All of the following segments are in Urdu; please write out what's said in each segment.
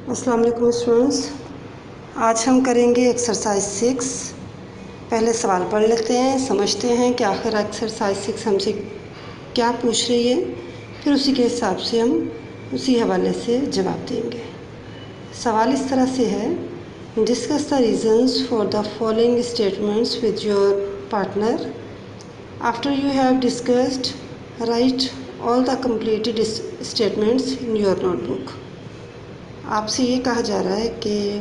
السلام علیکم اسٹوڈنٹس، آج ہم کریں گے ایکسرسائز 6۔ پہلے سوال پڑھ لیتے ہیں، سمجھتے ہیں کہ آخر ایکسرسائز 6 ہم سے کیا پوچھ رہی ہے، پھر اسی کے حساب سے ہم اسی حوالے سے جواب دیں گے۔ سوال اس طرح سے ہے، discuss the reasons for the following statements with your partner. After you have discussed write all the completed statements in your notebook. آپ سے یہ کہا جا رہا ہے کہ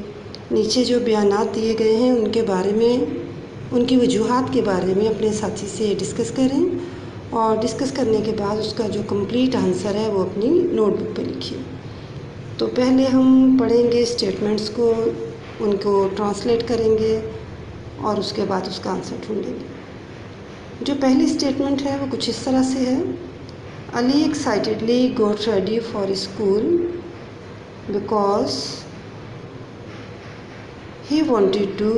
نیچے جو بیانات دیے گئے ہیں ان کے بارے میں، ان کی وجوہات کے بارے میں اپنے ساتھی سے ڈسکس کریں، اور ڈسکس کرنے کے بعد اس کا جو کمپلیٹ آنسر ہے وہ اپنی نوٹ بک پہ لکھیے۔ تو پہلے ہم پڑھیں گے اسٹیٹمنٹس کو، ان کو ٹرانسلیٹ کریں گے اور اس کے بعد اس کا آنسر ڈھونڈیں گے۔ جو پہلی اسٹیٹمنٹ ہے وہ کچھ اس طرح سے ہے، Ali excitedly got ready for school because he wanted to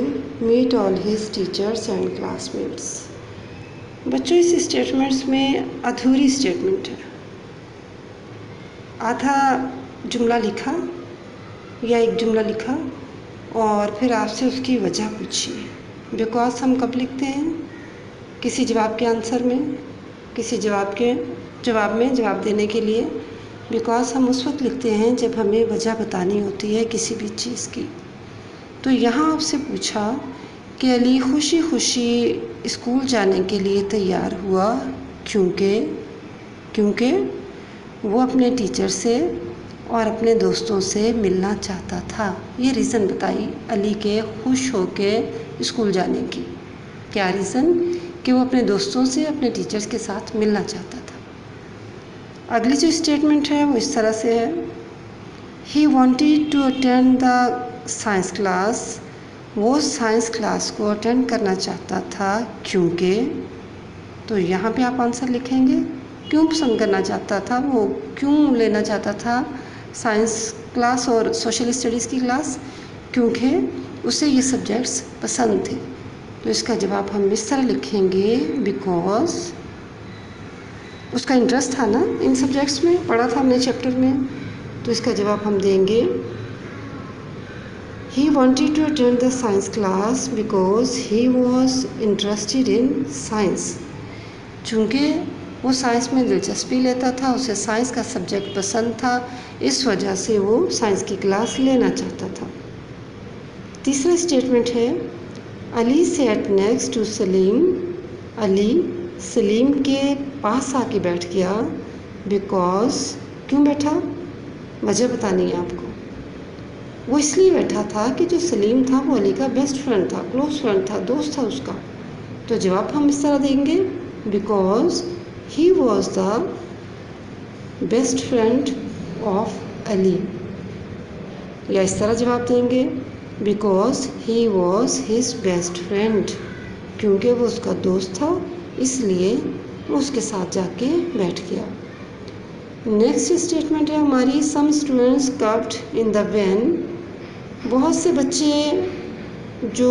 meet all his teachers and classmates۔ بچوں، اس اسٹیٹمنٹس میں ادھوری اسٹیٹمنٹ ہے، آدھا جملہ لکھا یا ایک جملہ لکھا اور پھر آپ سے اس کی وجہ پوچھی۔ بیکاز ہم کب لکھتے ہیں؟ کسی جواب کے آنسر میں، کسی جواب میں جواب دینے کے لیے بیکاز ہم اس وقت لکھتے ہیں جب ہمیں وجہ بتانی ہوتی ہے کسی بھی چیز کی۔ تو یہاں آپ سے پوچھا کہ علی خوشی خوشی اسکول جانے کے لیے تیار ہوا کیونکہ وہ اپنے ٹیچر سے اور اپنے دوستوں سے ملنا چاہتا تھا۔ یہ ریزن بتائی علی کے خوش ہو کے اسکول جانے کی۔ کیا ریزن؟ کہ وہ اپنے دوستوں سے، اپنے ٹیچرز کے ساتھ ملنا چاہتا تھا۔ اگلی جو اسٹیٹمنٹ ہے وہ اس طرح سے ہے، he wanted to attend the science class. وہ سائنس کلاس کو اٹینڈ کرنا چاہتا تھا کیونکہ، تو یہاں پہ آپ آنسر لکھیں گے، کیوں پسند کرنا چاہتا تھا، وہ کیوں لینا چاہتا تھا سائنس کلاس اور سوشل اسٹڈیز کی کلاس؟ کیونکہ اسے یہ سبجیکٹس پسند تھے۔ تو اس کا جواب ہم اس طرح لکھیں گے، بیکاز اس کا انٹرسٹ تھا نا ان سبجیکٹس میں، پڑھا تھا ہم نے چیپٹر میں۔ تو اس کا جواب ہم دیں گے، he wanted to attend the science class because he was interested in science. چونکہ وہ سائنس میں دلچسپی لیتا تھا، اسے سائنس کا سبجیکٹ پسند تھا، اس وجہ سے وہ سائنس کی کلاس لینا چاہتا تھا۔ تیسرا اسٹیٹمنٹ ہے، علی سیٹ نیکسٹ ٹو سلیم۔ علی سلیم کے پاس آ کے بیٹھ گیا، بیکاز کیوں بیٹھا؟ وجہ بتانی ہے آپ کو۔ وہ اس لیے بیٹھا تھا کہ جو سلیم تھا وہ علی کا بیسٹ فرینڈ تھا، کلوز فرینڈ تھا، دوست تھا اس کا۔ تو جواب ہم اس طرح دیں گے، because he was the best friend of Ali. یا اس طرح جواب دیں گے، because he was his best friend. کیونکہ وہ اس کا دوست تھا، اس لیے وہ اس کے ساتھ جا کے بیٹھ گیا۔ نیکسٹ اسٹیٹمنٹ ہے ہماری، some students کافڈ in the when. بہت سے بچے جو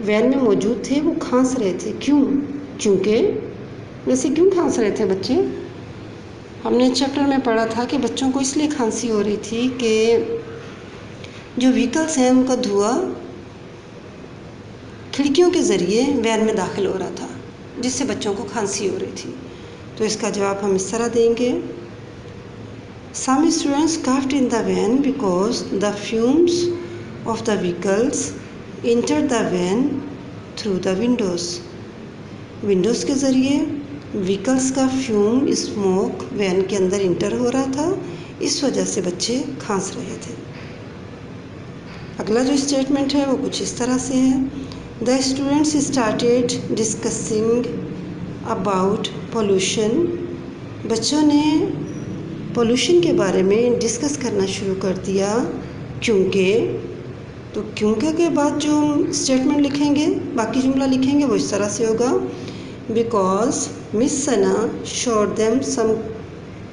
وین میں موجود تھے وہ کھانس رہے تھے، کیونکہ ویسے کیوں کھانس رہے تھے بچے؟ ہم نے چیپٹر میں پڑھا تھا کہ بچوں کو اس لیے کھانسی ہو رہی تھی کہ جو وہیکلس ہیں ان کا دھواں کھڑکیوں کے ذریعے وین میں داخل ہو رہا تھا، جس سے بچوں کو کھانسی ہو رہی تھی۔ تو اس کا جواب ہم اس طرح دیں گے، some students کافڈ in the when because the fumes of the vehicles enter the when through the Windows. Windows کے ذریعے وہیکلس کا فیوم، اسموک وین کے اندر انٹر ہو رہا تھا، اس وجہ سے بچے کھانس رہے تھے۔ اگلا جو اسٹیٹمنٹ ہے وہ کچھ اس طرح سے ہے، the students started discussing about pollution. بچوں نے پولوشن کے بارے میں ڈسکس کرنا شروع کر دیا کیونکہ، تو کیونکہ کے بعد جو ہم اسٹیٹمنٹ لکھیں گے، باقی جملہ لکھیں گے وہ اس طرح سے ہوگا، because miss Sana should them some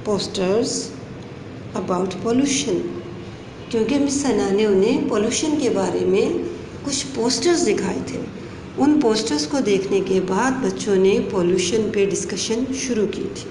posters about pollution. کیونکہ مس ثنا نے انہیں پولوشن کے بارے میں کچھ پوسٹرز دکھائے تھے۔ ان پوسٹرز کو دیکھنے کے بعد بچوں نے پولوشن پہ ڈسکشن شروع کی تھی۔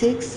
6,